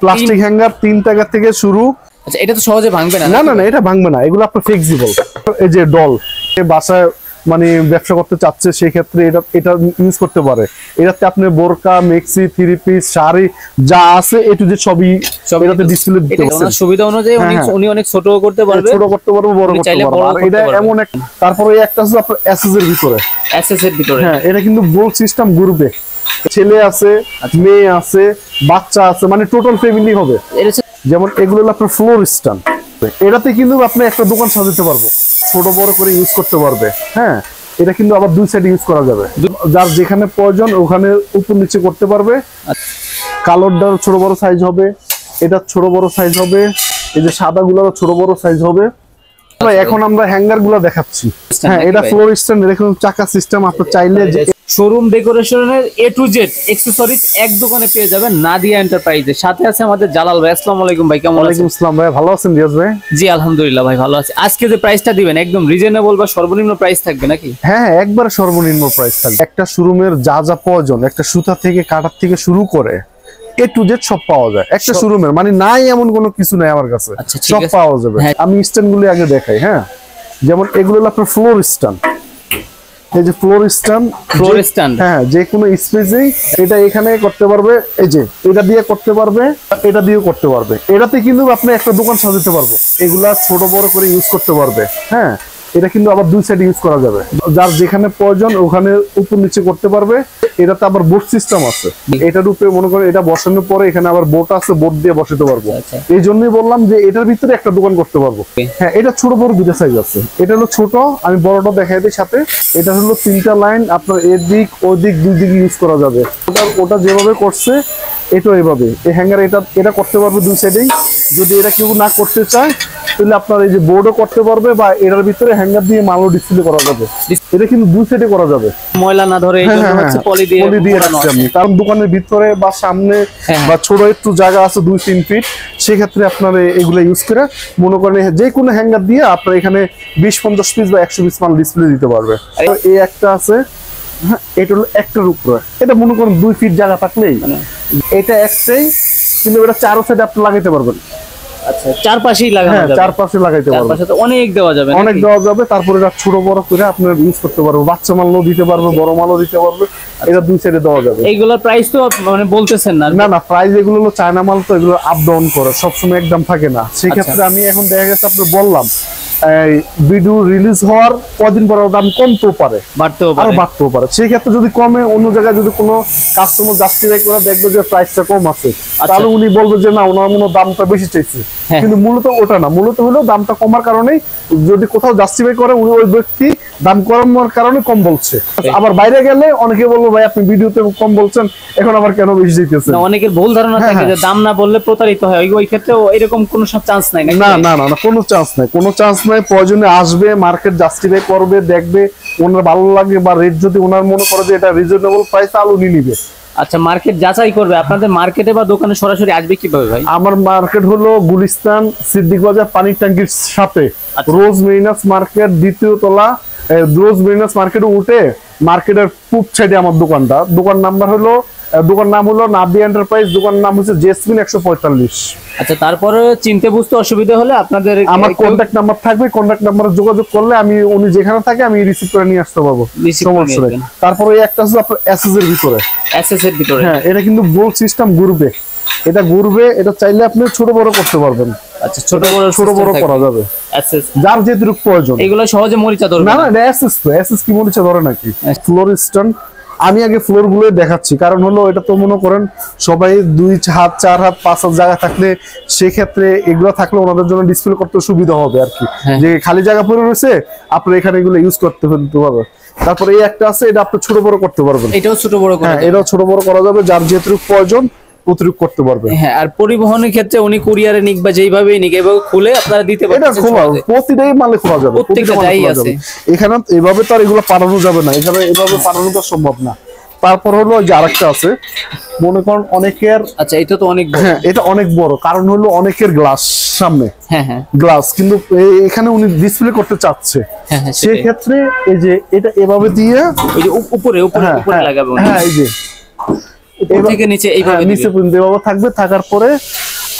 Plastic hanger 3 টাকা থেকে শুরু। আচ্ছা, এটা তো সহজে ভাঙবে না। না না না, এটা ভাঙবে না, এগুলো আপনার ফ্লেক্সিবল। এই যে ডল বাসায় মানে ব্যবসা করতে চাচ্ছে সেই ক্ষেত্রে এটা ইউজ করতে পারে। এটাতে আপনি বোরকা, মেক্সি, থ্রি পিস, শাড়ি যা আছে এটু যে সবই এটাতে ডিসপ্লে দিতে পারবেন। সুবিধা অনুযায়ী উনি অনেক ছোট করতে পারবে, ছোট করতে পারবে, বড় করতে পারবে। আর এটা এমন এক, তারপরে এই একটা আছে আপনার এসএস এর ভিতরে, এসএস এর ভিতরে। হ্যাঁ, এটা কিন্তু বোল সিস্টেম ঘুরবে। ছেলে আছে, মেয়ে আছে, বাচ্চা আছে, মানে টোটাল ফ্যামিলি হবে। যেমন এগুলো হলো আপনার ফ্লোর স্ট্যান্ড। এটাতে কিন্তু আপনি একটা দোকান সাজাতে পারবো, ছোট বড় করে ইউজ করতে পারবে। হ্যাঁ, এটা কিন্তু আবার দুই সাইডে ইউজ করা যাবে, যার যেখানে প্রয়োজন ওখানে উপর নিচে করতে পারবে। কালোরটার ছোট বড় সাইজ হবে, এটা ছোট বড় সাইজ হবে, এই যে সাদা গুলোর ছোট বড় সাইজ হবে। এখন আমরা হ্যাঙ্গার গুলো দেখাচ্ছি। হ্যাঁ, এটা ফ্লোর স্ট্যান্ড, এরকম চাকা সিস্টেম। আপনি চাইলে শোরুম ডেকোরেশনের এ টু জেড অ্যাকসেসরিজ এক দোকানে পেয়ে যাবেন নাদিয়া এন্টারপ্রাইজে। সাথে আছে আমাদের জালাল ভাই। আসসালামু আলাইকুম ভাই, কেমন আছেন? ওয়ালাইকুম আসসালাম ভাই, ভালো আছেন রিয়াজ ভাই? জি আলহামদুলিল্লাহ ভাই, ভালো আছি। আজকে যে প্রাইসটা দিবেন একদম রিজনেবল বা সর্বনিম্ন প্রাইস থাকবে নাকি? হ্যাঁ, একবার সর্বনিম্ন প্রাইস থাকবে। একটা শোরুমের যা যা প্রয়োজন, একটা সুতা থেকে কাটার থেকে শুরু করে এ টু জেড সব পাওয়া যায় একটা শোরুমের। মানে নাই এমন কোনো কিছু নাই আমার কাছে, সব পাওয়া যাবে। আমি স্ট্যান্ড গুলো আগে দেখাই। হ্যাঁ, যেমন এগুলো হলো আপনার ফ্লোর স্ট্যান্ড। এই যে ফ্লোর স্ট্যান্ড, হ্যাঁ, যে কোনো স্পেসেই এটা এখানে করতে পারবে। এই যে এটা দিয়ে করতে পারবে, এটা দিয়েও করতে পারবে। এটাতে কিন্তু আপনি একটা দোকান সাজাতে পারবো। এগুলা ছোট বড় করে ইউজ করতে পারবে। হ্যাঁ, এটা কিন্তু আবার দুই সাইড ইউজ করা যাবে, যার যেখানে প্রয়োজন ওখানে উপর নিচে করতে পারবে। এটাতে আবার বোর্ড সিস্টেম আছে। এটার উপরে মনে করে এটা বসানোর পরে এখানে আবার বোর্ড আছে, বোর্ড দিয়ে বসাতে পারবো। এই জন্যই বললাম যে এটার ভিতরে একটা দোকান করতে পারবো। হ্যাঁ, এটা ছোট বড় দুটো সাইজ আছে। এটা হলো ছোট, আমি বড়টা দেখাই দিই সাথে। এটা হলো 3টা লাইন, আপনার এদিক ওদিক দুই দিক ইউজ করা যাবে। ওটা যেভাবে করছে এটা এইভাবে। এই হ্যাঙ্গার এটা করতে পারবে দুই সাইডেই। যদি এটা কেউ না করতে চায় তাহলে আপনার এই যে বোর্ডও করতে পারবে, বা এটার ভিতরে হ্যাঙ্গার দিয়ে মালও ডিসপ্লে করা যাবে। এটা কিন্তু দুই সাইডে করা যাবে, ময়লা না ধরে। পলি দিয়ে রাখছি আমি, কারণ দোকানের ভিতরে বা সামনে বা ছোট একটু জায়গা আছে 2-3 ফিট, সেক্ষেত্রে আপনার এগুলো ইউজ করে মনে করেন যে কোনো হ্যাঙ্গার দিয়ে আপনার এখানে 20-50 পিস বা 100 পিস মাল ডিসপ্লে দিতে পারবে। এই একটা আছে। হ্যাঁ, এটা হলো একটার উপরে। এটা মনে করেন 2 ফিট জায়গা থাকলেই এটা একটাই, কিন্তু এটা চারো সাইডে আপনি লাগাইতে পারবেন। আচ্ছা, চারপাশেই লাগানো যাবে। চারপাশে লাগাইতে পারবেন, চারপাশে তো অনেক দেওয়া যাবে, অনেক দেওয়া যাবে। তারপরে এটা ছোট বড় করে আপনার ইউজ করতে পারবে। বাচ্চা মালও দিতে পারবে, বড় মালও দিতে পারবে। এটা দুই সাইডে দেওয়া যাবে। এইগুলোর প্রাইস তো মানে বলতেছেন না? না না, প্রাইস এগুলো হলো চায়না মাল, তো এগুলো আপ ডাউন করে, সবসময় একদম থাকে না। সেই ক্ষেত্রে আমি এখন দেখা গেছে আপনি বললাম ভিডিও রিলিজ হওয়ার কদিন পর দাম কমতেও পারে, বাড়তেও পারে। সেই ক্ষেত্রে যদি কমে, অন্য জায়গায় যদি কোনো কাস্টমার জাস্টিফাই করে দেখবে যে প্রাইসটা কম আছে, তাহলে উনি বলবে যে না, ওনার মনে দামটা বেশি চাইছে। কিন্তু মূলত ওটা না, মূলত হলো দামটা কমার কারণে যদি কোথাও জাস্টিফাই করে উনি ওই ব্যক্তি দাম কমার কারণে কম বলছে। আবার বাইরে গেলে অনেকে বলবো ভাই আপনি ভিডিওতে কম বলছেন, এখন আবার কেন বেশি দিতেছেন। অনেকের ভুল ধারণা থাকে যে দাম না বললে প্রতারিত হয়। ওই ক্ষেত্রে এরকম কোনো চান্স নাই? না না না, কোনো চান্স নাই, কোনো চান্স নাই। প্রয়োজনে আসবে, মার্কেট জাস্টিফাই করবে, দেখবে ওনার ভালো লাগে বা রেট যদি ওনার মনে করে যে এটা রিজনেবল প্রাইস, তাহলে উনি নিবে। আচ্ছা, মার্কেট যাচাই করবে। আপনাদের মার্কেটে বা দোকানে সরাসরি আসবে কিভাবে ভাই? আমার মার্কেট হলো গুলিস্তান সিদ্দিক বাজার পানির ট্যাঙ্কির সাথে রোজ মেরিনাস মার্কেট, দ্বিতীয় তলা। রোজ মেরিনাস মার্কেটে উঠে মার্কেটের পূব সাইডে আমার দোকানটা। দোকান নাম হলো নাদিয়া এন্টারপ্রাইজ। দোকান নাম হচ্ছে জেসমিন 145। আচ্ছা, তারপরে চিনতে বুঝতে অসুবিধা হলে আপনাদের আমার কন্ট্যাক্ট নাম্বার থাকবে, কন্ট্যাক্ট নাম্বারে যোগাযোগ করলে উনি যেখানে থাকে আমি রিসিভ করে নিয়ে আসতে পারবো, সমস্যা নেই। তারপরে একটা আছে আপনার এসএস এর ভিতরে। হ্যাঁ, এটা কিন্তু বোল সিস্টেম ঘুরবে। এটা ঘুরবে, এটা চাইলে আপনি ছোট বড় করতে পারবেন। আচ্ছা, ছোট বড় করা যাবে, যার যেটুকু প্রয়োজন। এগুলো সহজে মরিচা ধরবে না? না, এসএস কি মরিচা ধরে নাকি? Floor stand. আমি আগে ফ্লোর গুলো দেখাচ্ছি, কারণ হলো এটা তো মনে করেন সবাই 2 হাত 4 হাত 5 হাত জায়গা থাকলে, সেক্ষেত্রে এগুলো থাকলে ওনাদের জন্য ডিসপ্লে করতে সুবিধা হবে আর কি। যে খালি জায়গা পড়ে রয়েছে, আপনি এখানে এগুলো ইউজ করতে পারবেন। তারপরে এই একটা আছে, এটা আপনি ছোট বড় করতে পারবেন। এটাও ছোট বড় করা যাবে। এটাও ছোট বড় করা যাবে, যার যেটুকু প্রয়োজন অতিরিক্ত করতে পারবে। হ্যাঁ, আর পরিবহনের ক্ষেত্রে উনি কুরিয়ারে নিক বা যেইভাবেই নিক, এভাবে খুলে আপনারা দিতে পারবেন। এটা খোলা প্রতিটাই মালে খোলা যাবে, প্রত্যেকটা যাই আছে। এখানে এভাবে তো আর এগুলো পাঠানো যাবে না, এখানে এভাবে পাঠানো তো সম্ভব না। তারপর হলো যে আরেকটা আছে, মনে করেন অনেকের। আচ্ছা, এটা তো অনেক বড়। হ্যাঁ, এটা অনেক বড়, কারণ হলো অনেকের গ্লাস সামনে। হ্যাঁ, গ্লাস কিন্তু এখানে উনি ডিসপ্লে করতে চাচ্ছে। সেই ক্ষেত্রে এই যে এটা এভাবে দিয়ে ওই যে উপরে লাগাবে। হ্যাঁ, এই যে উপর থেকে নিচে এইভাবে নিচে পর্যন্ত এভাবে থাকবে। থাকার পরে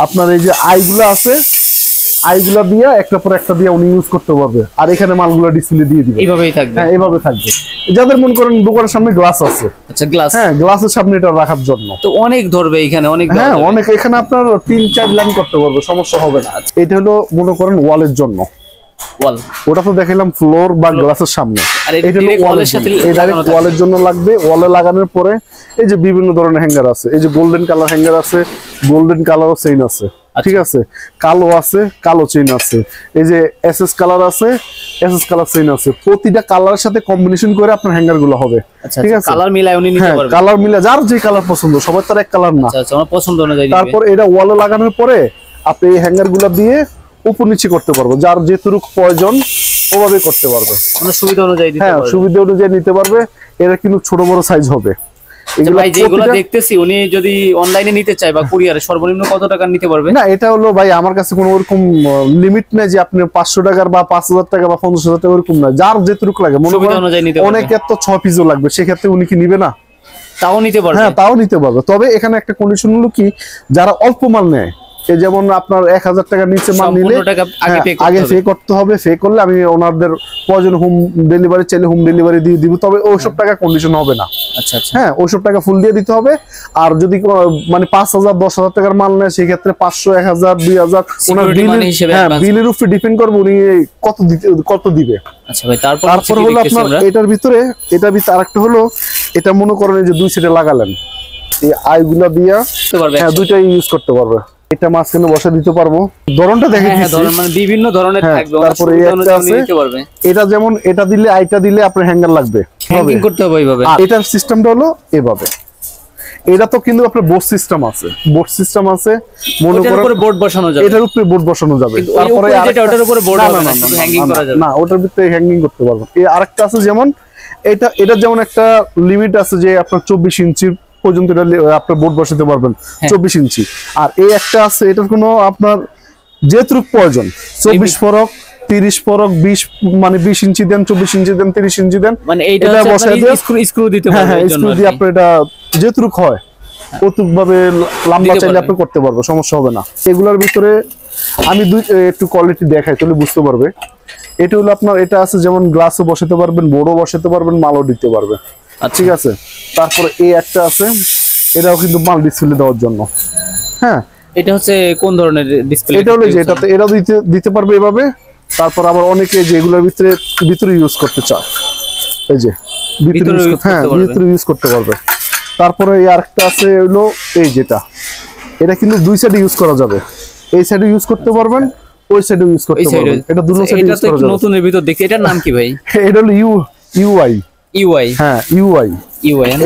আপনার এই যে আইগুলো আছে, আইগুলা দিয়ে একটা পর একটা দিয়ে উনি ইউজ করতে পারবে। আর এখানে মালগুলো ডিসপ্লে দিয়ে দিবে, এইভাবেই থাকবে। হ্যাঁ এইভাবে থাকবে। যাদের মনে করেন দোকানের সামনে গ্লাস আছে, আচ্ছা গ্লাস, হ্যাঁ গ্লাসের সামনে এটা রাখার জন্য তো অনেক ধরবে এখানে, অনেক হ্যাঁ অনেক। এখানে আপনার 3-4 লাইন করতে পারবে, সমস্যা হবে না। এটা হলো মনে করেন ওয়ালের জন্য ওয়াল, ওটা তো দেখাইলাম ফ্লোর বা গ্লাসের সামনে, এটা হলো ওয়ালের সাথে ডাইরেক্ট ওয়ালের জন্য লাগবে। ওয়ালে লাগানোর পরে এই যে বিভিন্ন ধরনের হ্যাঙ্গার আছে, এই যে গোল্ডেন কালার হ্যাঙ্গার আছে, গোল্ডেন কালারও চেইন আছে, ঠিক আছে, কালো আছে, কালো চেইন আছে, এই যে এসএস কালার আছে, এসএস কালার চেইন আছে। প্রতিটা কালারের সাথে কম্বিনেশন করে আপনার হ্যাঙ্গার গুলো হবে, ঠিক আছে। কালার মিলায় উনি নিতে পারবে, কালার মিলা যার যে কালার পছন্দ, সবার তার এক কালার না। আচ্ছা আমার পছন্দ অনুযায়ী। তারপর এটা ওয়ালে লাগানোর পরে আপনি এই হ্যাঙ্গার গুলো দিয়ে উপর নিচে করতে পারবো, যার যেটুকু প্রয়োজন ওভাবে করতে পারবে, মানে সুবিধা অনুযায়ী দিতে হ্যাঁ পারবে। সুবিধা অনুযায়ী নিতে পারবে। এটা কিন্তু ছোট বড় সাইজ হবে। ভাই যেগুলো দেখতেছি উনি যদি অনলাইনে নিতে চায় বা কুরিয়ারে সর্বনিম্ন কত টাকা নিতে পারবে? না এটা হলো ভাই আমার কাছে কোনো ওরকম লিমিট নেই যে আপনি 500 টাকার বা 5000 টাকা বা 50,000 টাকা ওরকম না, যার যেটুকু লাগে। মনে করেন অনেকের তো 6 পিসও লাগবে, সেক্ষেত্রে উনি কি নিবে না? তাও নিতে পারবে, হ্যাঁ তাও নিতে পারবে। তবে এখানে একটা কন্ডিশন হলো কি, যারা অল্প মাল নেয়, এই যেমন আপনার 1000 টাকার নিচে মাল নিলে আগে পে করতে হবে। পে করলে আমি ওনাদের প্রয়োজন হোম ডেলিভারি চাইলে হোম ডেলিভারি দিয়ে দিব, তবে ওইসব টাকা কন্ডিশন হবে না। আচ্ছা আচ্ছা, হ্যাঁ ওইসব টাকা ফুল দিয়ে দিতে হবে। আর যদি মানে 5000 10,000 টাকার মাল নেয়, সেক্ষেত্রে 500 1000 2000 ওনার বিলের উপরে ডিপেন্ড করবে উনি কত দিবে। আচ্ছা ভাই, তারপর হলো আপনার এটার ভিতরে আরেকটা হলো, এটা মনে করেন যে দুই সাইডে লাগালেন, এই আইগুলা দিয়া হ্যাঁ দুইটাই ইউজ করতে পারবে। এটা মাঝখানে বসে দিতে পারবো, ধরনটা দেখে দিচ্ছি, মানে বিভিন্ন ধরনের থাকবে। তারপরে একটা আছে, এটা যেমন এটা দিলে আইটা দিলে আপনার হ্যাঙ্গার লাগবে, হ্যাঙ্গিং করতে হবে এইভাবে। আর এটার সিস্টেমটা হলো এভাবে। এটা তো কিন্তু আপনার বোর্ড সিস্টেম আছে, বোর্ড সিস্টেম আছে, মনে করেন উপরে বোর্ড বসানো যাবে, এটার উপরে বোর্ড বসানো যাবে। তারপরে ওটার উপরে বোর্ড হবে না, শুধু হ্যাঙ্গিং করা যাবে না, ওটার ভিতরে হ্যাঙ্গিং করতে পারবো। এই আরেকটা আছে যেমন এটা যেমন একটা লিমিট আছে যে আপনার 24 ইঞ্চি পর্যন্ত এটা আপনার বোর্ড বসাতে পারবেন, 24 ইঞ্চি। আর এই একটা আছে, এটার কোনো আপনার যেটুকু প্রয়োজন 24 ফরক 30 ফরক 20 মানে 20 ইঞ্চি দেন, 24 ইঞ্চি দেন, 30 ইঞ্চি দেন, মানে এটা বসায় দেন, স্ক্রু দিতে পারবেন। হ্যাঁ স্ক্রু দিয়ে আপনি এটা যেটুকু হয় কতটুক ভাবে লম্বা চাইলে আপনি করতে পারবেন, সমস্যা হবে না। এগুলোর ভিতরে আমি একটু কোয়ালিটি দেখাই তাহলে বুঝতে পারবে। এটা হলো আপনার, এটা আছে যেমন গ্লাসও বসাতে পারবেন, বোর্ডও বসাতে পারবেন, মালও দিতে পারবে, ঠিক আছে। তারপরে এই একটা আছে, এটাও কিন্তু মাল ডিসপ্লে দেওয়ার জন্য। হ্যাঁ এটা হচ্ছে কোন ধরনের ডিসপ্লে? এটা হলো যে এটাতে এটাও দিতে পারবে এভাবে। তারপর আবার অনেকে যেগুলোর ভিতরে ইউজ করতে চায়, এই যে ভিতরে ইউজ করতে পারবে। তারপরে এই আরেকটা আছে হলো এই যেটা, এটা কিন্তু দুই সাইডে ইউজ করা যাবে, এই সাইডে ইউজ করতে পারবেন, ওই সাইডে ইউজ করতে পারবেন। এটা দুটো সাইডে ইউজ করা যাবে। নতুনের ভিতর দেখি, এটার নাম কি ভাই? এটা হলো ইউআই। হ্যাঁ ইউআই,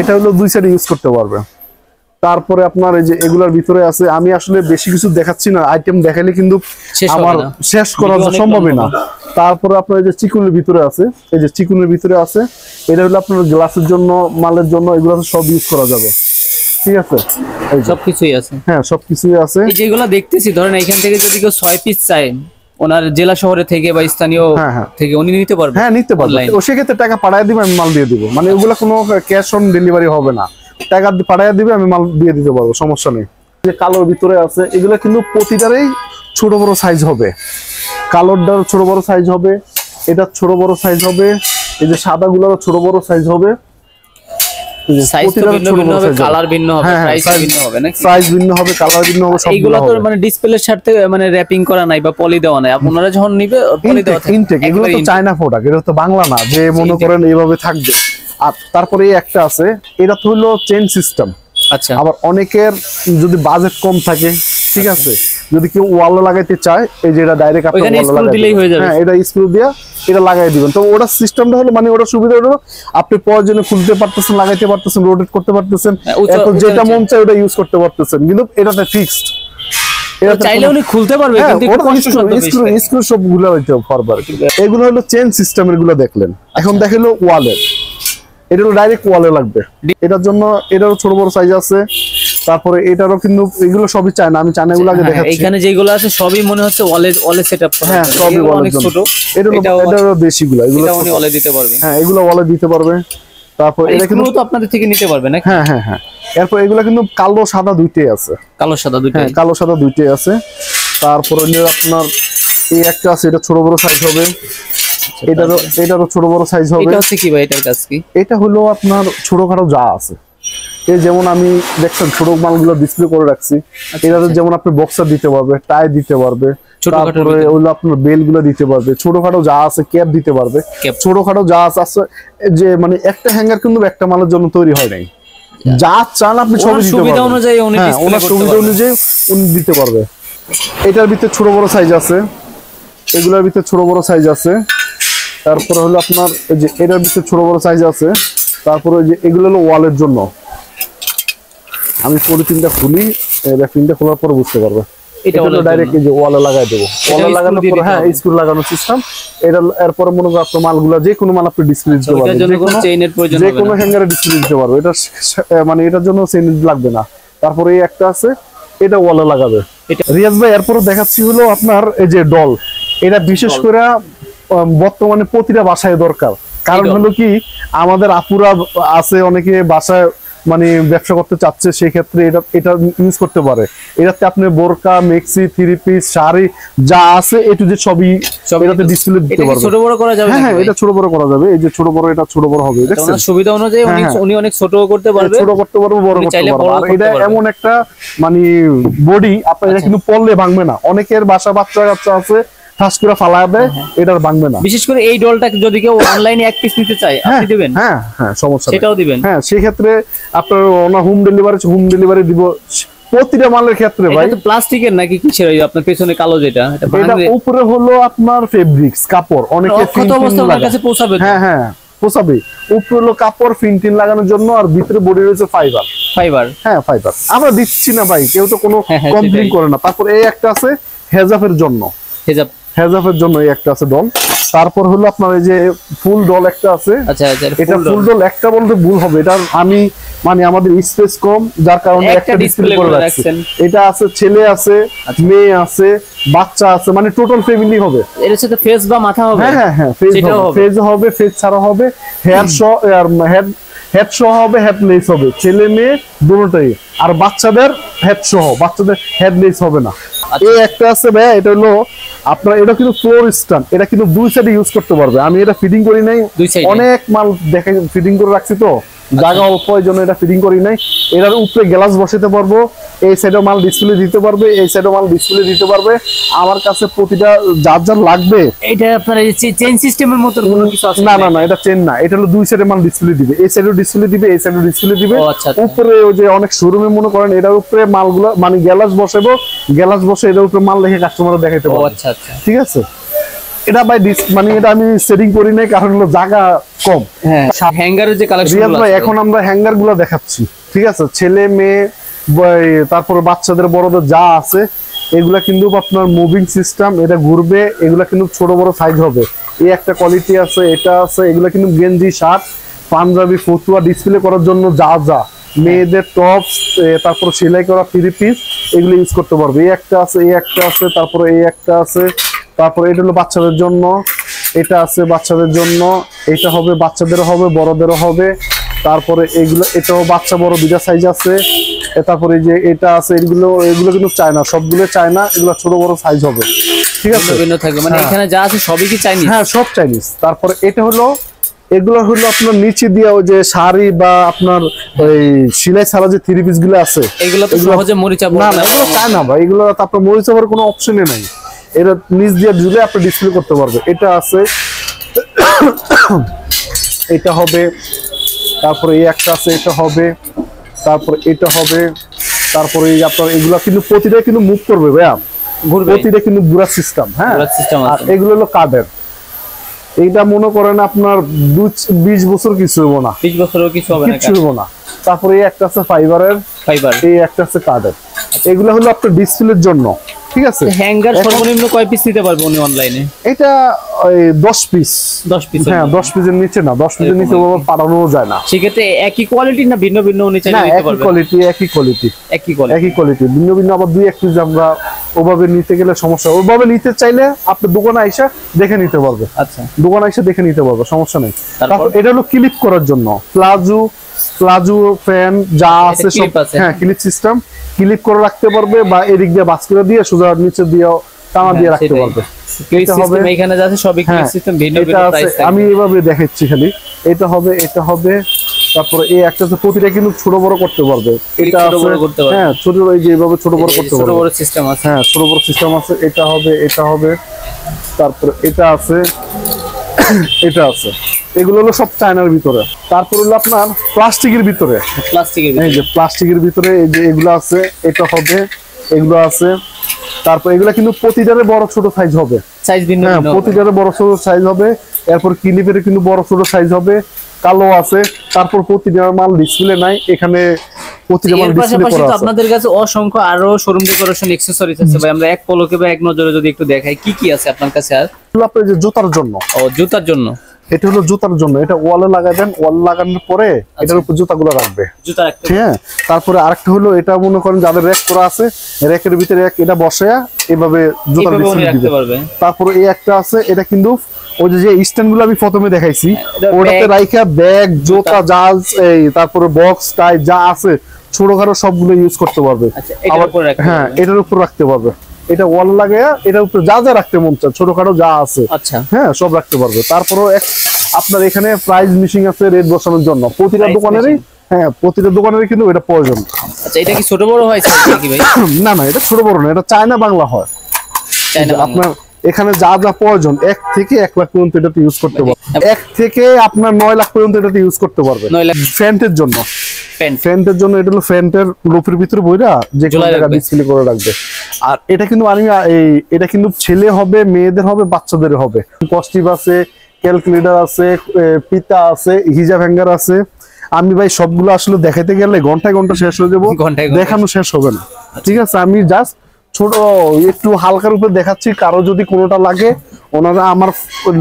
এটা হলো দুই সাইডে ইউজ করতে পারবে। তারপরে আপনার এই যে এগুলার ভিতরে আছে, আমি আসলে বেশি কিছু দেখাচ্ছি না, আইটেম দেখালে কিন্তু আমার শেষ করা সম্ভবই না। তারপরে আপনার এই যে চিকুনের ভিতরে আছে, এই যে চিকুনের ভিতরে আছে, এটা হলো আপনার গ্লাসের জন্য, মালের জন্য, এগুলো সব ইউজ করা যাবে, ঠিক আছে। এই সবকিছুই আছে, হ্যাঁ সবকিছুই আছে। এই যেগুলো দেখতেছি, ধরেন এখান থেকে যদি কেউ 6 পিস চায় ওনার জেলা শহরে থেকে বা স্থানীয় থেকে উনি নিতে পারবে, হ্যাঁ নিতে পারবে। ও সেক্ষেত্রে টাকা পাঠায় দিবে, আমি মাল দিয়ে দিব, মানে ওগুলো কোনো ক্যাশ অন ডেলিভারি হবে না, টাকা পাঠায় দিবে, আমি মাল দিয়ে দিতে পারবো, সমস্যা নেই। যে কালোর ভিতরে আছে, এগুলো কিন্তু প্রতিটারই ছোট বড় সাইজ হবে, কালোরটার ছোট বড় সাইজ হবে, এটা ছোট বড় সাইজ হবে, এই যে সাদা গুলোর ছোট বড় সাইজ হবে, সাইজ ভিন্ন হবে, কালার ভিন্ন হবে, প্রাইস ভিন্ন হবে, নাকি সাইজ ভিন্ন হবে, কালার ভিন্ন হবে, সবগুলো তো মানে ডিসপ্লের সাথে মানে র‍্যাপিং করা নাই বা পলি দেওয়া নাই, আপনারা যখন নিবে পলি দেওয়া থাকে। ইনটেক, এগুলো তো চায়না প্রোডাক্ট, এটা তো বাংলা না যে মনে করেন এইভাবে থাকবে। আর তারপরে একটা আছে, এটা তো হলো চেইন সিস্টেম। আচ্ছা, আবার অনেকের যদি বাজেট কম থাকে, ঠিক আছে, যদি কেউ ওয়ালে লাগাইতে চায়, এই যে এটা ডাইরেক্ট আপনি ওয়ালে দিলেই হয়ে যাবে, হ্যাঁ এটা স্ক্রু দিয়া এটা লাগাই দিবেন। তো ওটা সিস্টেমটা হলো, মানে ওটা সুবিধা হলো আপনি প্রয়োজনে খুলতে পারতেছেন, লাগাইতে পারতেছেন, রোটেট করতে পারতেছেন, এখন যেটা মন চায় ওটা ইউজ করতে পারতেছেন, কিন্তু এটাতে ফিক্সড, এটা চাইলে উনি খুলতে পারবে, কিন্তু স্ক্রু সবগুলো হইতে পারবে। এগুলো হলো চেইন সিস্টেমের গুলো দেখলেন। এখন দেখালো ওয়ালের, এটা হলো ডাইরেক্ট ওয়ালে লাগবে, এটার জন্য এটারও ছোট বড় সাইজ আছে। তারপরে এটারও কিন্তু এগুলো সবই চায়না, আমি চায়না এগুলো আগে দেখাচ্ছি। এখানে যেগুলো আছে সবই মনে হচ্ছে ওয়ালে সেটআপ করা, হ্যাঁ সবই ওয়ালের জন্য। এটারও বেশিগুলো, এগুলো উনি ওয়ালে দিতে পারবে, হ্যাঁ এগুলো ওয়ালে দিতে পারবে। তারপর এটা কিন্তু তো আপনাদের থেকে নিতে পারবে না? হ্যাঁ হ্যাঁ হ্যাঁ, এরপর এগুলা কিন্তু কালো সাদা দুইটাই আছে, কালো সাদা দুইটাই, হ্যাঁ কালো সাদা দুইটাই আছে। তারপরে আপনার এই একটা আছে, এটা ছোট বড় সাইজ হবে, এটারও ছোট বড় সাইজ হবে। এটা হচ্ছে কি ভাই, এটার কাজ কি? এটা হলো আপনার ছোটখাটো যা আছে, এই যেমন আমি দেখছেন ছোট মালগুলো ডিসপ্লে করে রাখছি। এটাতে যেমন আপনি বক্সার দিতে পারবে, টাই দিতে পারবে, তারপরে ওগুলো আপনার বেল গুলো দিতে পারবে, ছোটখাটো যা আছে ক্যাপ দিতে পারবে, ছোটখাটো যা আছে যে মানে একটা হ্যাঙ্গার কিন্তু একটা মালের জন্য তৈরি হয় নাই, যা চান আপনি সবই দিতে সুবিধা পারবেন। অনুযায়ী উনি হ্যাঁ, ওনার সুবিধা অনুযায়ী উনি দিতে পারবে। এটার ভিতরে ছোট বড় সাইজ আছে, এগুলোর ভিতরে ছোট বড় সাইজ আছে। তারপরে হলো আপনার এই যে এটার ভিতরে ছোট বড় সাইজ আছে। তারপরে যে এগুলো হলো ওয়ালের জন্য, আমি পলিথিনটা খুলি, র্যাপিংটা খোলার পর বুঝতে পারবে। এটা হলো ডাইরেক্ট এই যে ওয়ালে লাগাই দেবো, ওয়ালে লাগানোর পর হ্যাঁ স্ক্রু লাগানোর সিস্টেম এটা। এরপর মনে করেন আপনার মালগুলা যে কোনো মাল আপনি ডিসপ্লে দিতে পারবেন, যে কোনো হ্যাঙ্গারে ডিসপ্লে দিতে পারবে। এটা মানে এটার জন্য চেইন লাগবে না। তারপরে এই একটা আছে, এটা ওয়ালে লাগাবে। রিয়াজ ভাই এরপর দেখাচ্ছি হলো আপনার এই যে ডল, এটা বিশেষ করে বর্তমানে প্রতিটা বাসায় দরকার। কারণ হলো কি, আমাদের আপুরা আছে অনেকে বাসায় মানে ব্যবসা করতে চাচ্ছে, সেই ক্ষেত্রে এটা ইউজ করতে পারে। এটাতে আপনি বোরকা, মেক্সি, থ্রি পিস, শাড়ি যা আছে এটু যে সবই এটাতে ডিসপ্লে দিতে পারবে। ছোট বড় করা যাবে? হ্যাঁ, এটা ছোট বড় করা যাবে। এই যে ছোট বড়, এটা ছোট বড় হবে, দেখছেন সুবিধা অনুযায়ী উনি অনেক ছোট করতে পারবে, ছোট করতে পারবে, বড় করতে পারবে। আর এটা এমন একটা মানে বডি, আপনার এটা কিন্তু পড়লে ভাঙবে না। অনেকের বাসা বাচ্চা কাচ্চা আছে, ঠাস করে ফালায় দেয়, এটার ভাঙবে না। বিশেষ করে এই ডলটা যদি কেউ অনলাইনে এক পিস নিতে চায় আপনি দিবেন? হ্যাঁ হ্যাঁ, সমস্যা নেই, সেটাও দিবেন। হ্যাঁ, সেই ক্ষেত্রে আপনার ওনা হোম ডেলিভারি দিব প্রতিটা মালের ক্ষেত্রে। ভাই এটা তো প্লাস্টিকের নাকি কিসের? ওই আপনার পেছনে কালো যেটা, এটা উপরে হলো আপনার ফেব্রিক্স কাপড়, অনেকে কত অবস্থা আপনার কাছে পৌঁছাবে? হ্যাঁ হ্যাঁ পৌঁছাবে। উপরে হলো কাপড় ফিনটিন লাগানোর জন্য, আর ভিতরে বডি রয়েছে ফাইবার। হ্যাঁ ফাইবার আমরা দিচ্ছি না ভাই, কেউ তো কোনো কমপ্লেইন করে না। তারপর এই একটা আছে হেজাবের জন্য, হেজাবের জন্য এই একটা আছে ডল। তারপর হলো আপনার এই যে ফুল ডল একটা আছে। আচ্ছা আচ্ছা, এটা ফুল ডল একটা বলতে ভুল হবে, এটা আমি মানে আমাদের স্পেস কম, যার কারণে একটা ডিসপ্লে করে রাখছি। এটা আছে ছেলে আছে, মেয়ে আছে, বাচ্চা আছে, মানে টোটাল ফ্যামিলি হবে। এর সাথে ফেস বা মাথা হবে? হ্যাঁ হ্যাঁ, ফেস হবে, ফেস ছাড়া হবে, হেয়ার সহ আর হেড সহ হবে, হেডলেস হবে, ছেলে মেয়ে দুটোই। আর বাচ্চাদের হেড সহ, বাচ্চাদের হেডলেস হবে না। এই একটা আছে ভাই, এটা হলো আপনার, এটা কিন্তু ফ্লোর স্ট্যান্ড, এটা কিন্তু দুই সাইডে ইউজ করতে পারবে। আমি এটা ফিটিং করি নাই, অনেক মাল দেখে ফিটিং করে রাখছি, তো জায়গা অল্প এই জন্য এটা ফিটিং করি নাই। এটার উপরে গ্লাস বসাতে পারবো, এই সাইডে মাল ডিসপ্লে দিতে পারবে, এই সাইডে মাল ডিসপ্লে দিতে পারবে। আমার কাছে প্রতিটা যার যার লাগবে। এটা আপনার চেইন সিস্টেমের মতো কোনো কিছু আছে? না না না, এটা চেন না, এটা হলো দুই সাইডে মাল ডিসপ্লে দিবে, এই সাইডেও ডিসপ্লে দিবে, এই সাইডেও ডিসপ্লে দিবে। উপরে ওই যে অনেক শোরুমে মনে করেন এটার উপরে মালগুলো মানে গ্লাস বসাবো, গ্লাস বসে এটার উপরে মাল দেখে কাস্টমারকে দেখাইতে পারবো। আচ্ছা আচ্ছা, ঠিক আছে। এটা ভাই মানে এটা আমি সেটিং করি নাই, কারণ হলো জায়গা কম। হ্যাঁ, হ্যাঙ্গারের যে কালেকশন ভাই এখন আমরা হ্যাঙ্গার গুলো দেখাচ্ছি। ঠিক আছে, ছেলে মেয়ে তারপর বাচ্চাদের বড়দের যা আছে এগুলা কিন্তু আপনার মুভিং সিস্টেম, এটা ঘুরবে। এগুলা কিন্তু ছোট বড় সাইজ হবে। এই একটা কোয়ালিটি আছে, এটা আছে। এগুলা কিন্তু গেঞ্জি, শার্ট, পাঞ্জাবি, ফতুয়া ডিসপ্লে করার জন্য যা যা মেয়েদের টপস, তারপর সেলাই করা থ্রি পিস, এগুলো ইউজ করতে পারবে। এই একটা আছে, এই একটা আছে, তারপরে এই একটা আছে। তারপরে এটা হলো বাচ্চাদের জন্য, এটা আছে বাচ্চাদের জন্য, এটা হবে বাচ্চাদেরও হবে, বড়দেরও হবে। তারপরে এগুলো, এটাও বাচ্চা বড় দুইটা সাইজ আছে। তারপরে যে এটা আছে, এগুলো কিন্তু চায়না, সবগুলো চায়না, এগুলো ছোট বড় সাইজ হবে। ঠিক আছে, বিভিন্ন থাকবে, মানে এখানে যা আছে সবই কি চাইনিজ? হ্যাঁ, সব চাইনিজ। তারপরে এটা হলো, এগুলো হলো আপনার নিচে দিয়ে ওই যে শাড়ি বা আপনার ওই সেলাই ছাড়া যে থ্রি পিস গুলো আছে, এগুলো তো সহজে মরিচা না না, এগুলো চায়না ভাই, এগুলো তারপর মরিচা পড়ার কোনো অপশনই নাই। এটা নিচ দিয়ে ঝুলে আপনি ডিসপ্লে করতে পারবে। এটা আছে, এটা হবে। তারপরে এই একটা আছে, এটা হবে। তারপরে এটা হবে। তারপরে আপনার এগুলা কিন্তু প্রতিটা কিন্তু মুভ করবে ভাইয়া, প্রতিটা কিন্তু ঘোরা সিস্টেম। হ্যাঁ, আর এগুলো হলো কার্ডের। এইটা মনে করেন আপনার 20 বছর কিছু হবো না, 20 বছরও কিছু হবে না, কিছু হবো না। তারপরে এই একটা আছে ফাইবার, এই একটা আছে কার্ডের। এগুলো হলো আপনার ডিসপ্লের জন্য। ঠিক আছে, হ্যাঙ্গার সর্বনিম্ন কয় পিস নিতে পারবে উনি অনলাইনে? এটা 10 পিস। হ্যাঁ, 10 পিসের নিচে না, 10 পিসের নিচে পাঠানো যায় না। সেক্ষেত্রে একই কোয়ালিটি না ভিন্ন ভিন্ন উনি চাইলে নিতে পারবে? একই কোয়ালিটি, ভিন্ন ভিন্ন। আবার 2-1 পিস আমরা ওভাবে নিতে গেলে সমস্যা। ওভাবে নিতে চাইলে আপনি দোকানে আইসা দেখে নিতে পারবে। আচ্ছা, দোকানে আইসা দেখে নিতে পারবে, সমস্যা নেই। তারপর এটা হলো ক্লিপ করার জন্য, প্লাজো প্লাজো ফ্যান যা আছে সব, ক্লিপ আছে। হ্যাঁ ক্লিপ সিস্টেম, ক্লিপ করে রাখতে পারবে বা এদিক দিয়ে বাস করে দিয়ে সোজা নিচে দিয়েও টানা দিয়ে রাখতে সেটাই। পারবে। ক্লিপ এটা হবে, সিস্টেম এখানে যা আছে সবই ক্লিপ হ্যাঁ সিস্টেম, ভিন্ন এটা ভিন্ন আছে, প্রাইস আমি এইভাবে দেখাচ্ছি খালি। এটা হবে, এটা হবে, তারপরে এই একটা আছে, প্রতিটা কিন্তু ছোট বড় করতে পারবে। এটা ছোট আছে, বড় করতে পারবে। হ্যাঁ ছোট, এই যে এইভাবে ছোট বড় করতে ছোট পারবে, বড় সিস্টেম আছে। হ্যাঁ ছোট বড় সিস্টেম আছে। এটা হবে, এটা হবে, তারপরে এটা আছে, এটা আছে। এগুলো হলো সব চায়নার ভিতরে। তারপর হলো আপনার প্লাস্টিকের ভিতরে, প্লাস্টিকের এই যে প্লাস্টিকের ভিতরে এই যে এগুলো আছে, এটা হবে, এগুলো আছে। তারপর এগুলা কিন্তু প্রতিটারে বড় ছোট সাইজ হবে, সাইজ ভিন্ন হ্যাঁ ভিন্ন। প্রতিটারে বড় ছোট সাইজ হবে। এরপর ক্লিপের কিন্তু বড় ছোট সাইজ হবে, কালো আছে। তারপর প্রতিটা মাল ডিসপ্লে নাই, এখানে প্রতিটা মাল এর ডিসপ্লে পাশাপাশি করা তো আছে। আপনাদের কাছে অসংখ্য আরো শোরুম ডেকোরেশন অ্যাকসেসরিজ আছে ভাই, আমরা এক পলকে বা এক নজরে যদি একটু দেখাই কি কি আছে আপনার কাছে। আর এগুলো আপনার যে জুতার জন্য, ও জুতার জন্য, এটা হলো জুতার জন্য, এটা ওয়ালে লাগাবেন, ওয়াল লাগানোর পরে এটার উপর জুতাগুলো রাখবে, জুতা রাখতে হ্যাঁ। তারপরে আরেকটা হলো, এটা মনে করেন যাদের র‍্যাক করা আছে, র‍্যাকের ভিতরে এটা বসে এভাবে জুতার এইভাবে উনি ডিসপ্লে রাখতে দিবে। পারবে। তারপরে এই একটা আছে, এটা কিন্তু ওই যে স্ট্যান্ড গুলো আমি প্রথমে দেখাইছি, এটা ওটাতে ব্যাগ, রাইখা ব্যাগ, জুতা, জাজ, এই তারপরে বক্স, টাই যা আছে ছোটখাটো সবগুলো ইউজ করতে পারবে। আচ্ছা, এটার আবার উপর রাখতে হ্যাঁ পারবে। এটার উপর রাখতে পারবে। এটা ওয়াল লাগায়া এটার উপর যা যা রাখতে মন চায় ছোটখাটো যা আছে, আচ্ছা হ্যাঁ সব রাখতে পারবে। তারপরেও আপনার এখানে প্রাইস মিশিং আছে রেট বসানোর জন্য, প্রতিটা Price দোকানেরই, হ্যাঁ প্রতিটা দোকানেরই কিন্তু এটা প্রয়োজন। আচ্ছা, এটা কি ছোট বড় হয় size নাকি ভাই? না না, এটা ছোট বড় না, এটা চায়না বাংলা হয়। চায়না বাংলা। আপনার এখানে যা যা প্রয়োজন 1 থেকে 1 লাখ পর্যন্ত এটাতে ইউজ করতে পারবে, 1 থেকে আপনার 9 লাখ পর্যন্ত এটাতে ইউজ করতে পারবে। 9 লাখ ফ্যান্টের জন্য, প্যান্ট। ফ্যান্টের জন্য এটা হলো ফ্যান্টের রূপের ভিতরে বইরা যে কোনো ঝোলায় জায়গা রাখবে। ডিসপ্লে করে রাখবে। আর এটা কিন্তু আমি এটা কিন্তু ছেলে হবে, মেয়েদের হবে, বাচ্চাদের হবে। কস্টিভ আছে, ক্যালকুলেটর আছে, পিতা আছে, হিজাব হ্যাঙ্গার আছে। আমি ভাই সবগুলো আসলে দেখাইতে গেলে ঘন্টায় ঘন্টা শেষ হয়ে যাবো, ঘন্টায় ঘন্টা। দেখানো শেষ হবে না। ঠিক আছে, আমি জাস্ট ছোট একটু হালকার উপরে দেখাচ্ছি। কারো যদি কোনোটা লাগে, ওনারা আমার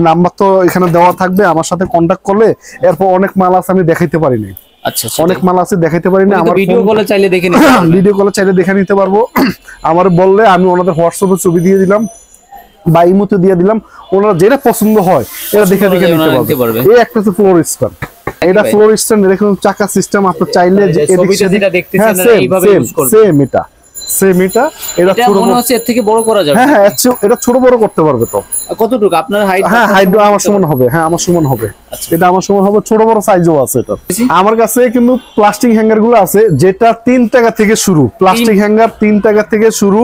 নাম্বার তো এখানে দেওয়া থাকবে, আমার সাথে কন্ট্যাক্ট করলে এরপর অনেক মাল আছে আমি দেখাইতে পারি নাই, আচ্ছা, অনেক মাল আছে দেখাইতে পারি না। আমার ভিডিও কলে চাইলে দেখে নিতে পারবেন। ভিডিও কলে চাইলে দেখে নিতে পারবো। আমার বললে আমি ওনাদের হোয়াটসঅ্যাপে ছবি দিয়ে দিলাম বা ইমোতে দিয়ে দিলাম, ওনারা যেটা পছন্দ হয় এটা দেখে দেখে ওনারা নিতে নিতে পারবে। পারবে। এই একটা হচ্ছে ফ্লোর স্ট্যান্ড, এটা ভাই। ফ্লোর স্ট্যান্ড, এরকম চাকা সিস্টেম। আপনি চাইলে যে এদিক ছবিতে সেদিক, যেটা দেখতেছেন হ্যাঁ ওনারা এইভাবে ইউজ করবে। সেম এটা, সেম এটা এটা ছোট মনে হচ্ছে এর থেকে বড় করা যাবে। হ্যাঁ হ্যাঁ এটা ছোট বড় করতে পারবে তো। কতটুকু আপনার হাইট? হ্যাঁ হাইট আমার সমান হবে, হ্যাঁ আমার সমান হবে, এটা আমার সমান হবে। ছোট বড় সাইজও আছে এটা। আমার কাছে কিন্তু প্লাস্টিক হ্যাঙ্গার গুলো আছে, যেটা 3 টাকা থেকে শুরু। প্লাস্টিক হ্যাঙ্গার 3 টাকা থেকে শুরু,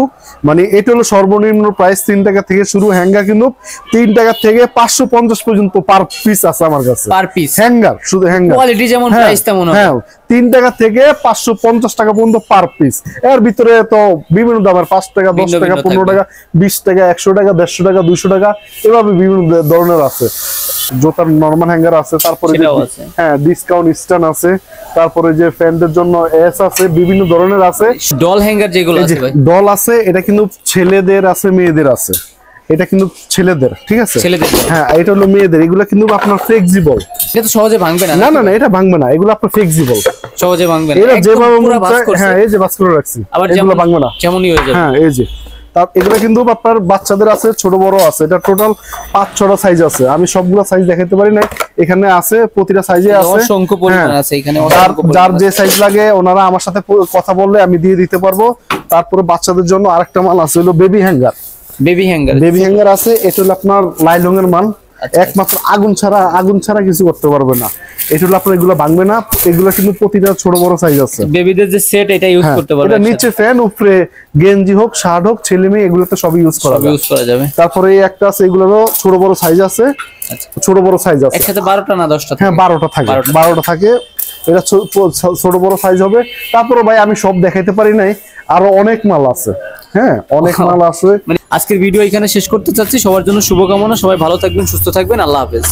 মানে এটা হলো সর্বনিম্ন প্রাইস 3 টাকা থেকে শুরু। হ্যাঙ্গার কিন্তু 3 টাকা থেকে 550 পর্যন্ত পার পিস আছে আমার কাছে, পার পিস হ্যাঙ্গার, শুধু হ্যাঙ্গার। কোয়ালিটি যেমন প্রাইস তেমন হবে। হ্যাঁ 3 টাকা থেকে 550 টাকা পর্যন্ত পার পিস। এর ভিতরে তো বিভিন্ন দামের, 5 টাকা, 10 ভিন্ন টাকা, ভিন্ন 15 টাকা, 20 টাকা, 100 টাকা, 150 টাকা, 200 টাকা, এভাবে বিভিন্ন ধরনের আছে। জুতার নরমাল হ্যাঙ্গার আছে, তারপরে সেটাও আছে। হ্যাঁ ডিসকাউন্ট স্ট্যান্ড আছে, তারপরে যে ফ্যানদের জন্য এস আছে, বিভিন্ন ধরনের আছে। ডল হ্যাঙ্গার যেগুলো এই যে আছে ভাই, ডল আছে, এটা কিন্তু ছেলেদের আছে, মেয়েদের আছে। এটা কিন্তু ছেলেদের, ঠিক আছে, ছেলেদের। হ্যাঁ এটা হলো মেয়েদের। এগুলো কিন্তু আপনার ফ্লেক্সিবল, এটা তো সহজে ভাঙবে না। না না না এটা ভাঙবে না, এগুলো আপনার ফ্লেক্সিবল, সহজে ভাঙবে না। এরা একদম যেভাবে পুরো মন ভাঁজ চায়, করছে। হ্যাঁ এই যে বাস করে রাখছি, আবার এগুলো যেমন ভাঙবে না। যেমনই হয়ে যাবে। হ্যাঁ এই যে এগুলো কিন্তু আপনার বাচ্চাদের আছে, ছোট বড় আছে। এটা টোটাল 5-6টা সাইজ আছে, আমি সবগুলো সাইজ দেখাতে পারি না। এখানে আছে, প্রতিটা সাইজে আছে, অসংখ্য পরিমাণ হ্যাঁ। আছে এখানে, যার অসংখ্য যার পরিমাণ যে আছে। সাইজ লাগে ওনারা আমার সাথে কথা বললে আমি দিয়ে দিতে পারবো। তারপরে বাচ্চাদের জন্য আরেকটা মাল আছে, হলো baby hanger. Baby hanger, baby hanger আছে, এটা হলো আপনার লাইলনের মাল। আচ্ছা। একমাত্র আগুন ছাড়া কিছু করতে পারবে না। এটা হলো আপনার, এগুলো ভাঙবে না। এগুলো কিন্তু প্রতিটা ছোট বড় সাইজ আছে। বেবিদের যে সেট এটা ইউজ হ্যাঁ, করতে পারবে। এটা নিচে ফ্যান, উপরে গেঞ্জি হোক, শার্ট হোক, ছেলে মেয়ে এগুলোতে সবই ইউজ করা যায়। ইউজ করা যাবে। তারপরে এই একটা আছে, এগুলোরও ছোট বড় সাইজ আছে, আচ্ছা, ছোট বড় সাইজ আছে। একসাথে 12টা না 10টা? হ্যাঁ 12টা থাকে, 12টা থাকে। এটা ছোট বড় সাইজ হবে। তারপরে ভাই আমি সব দেখাইতে পারি নাই, আরো অনেক মাল আছে, হ্যাঁ অনেক মাল আছে। মানে আজকের ভিডিও এখানে শেষ করতে চাচ্ছি। সবার জন্য শুভকামনা, সবাই ভালো থাকবেন, সুস্থ থাকবেন, আল্লাহ হাফেজ।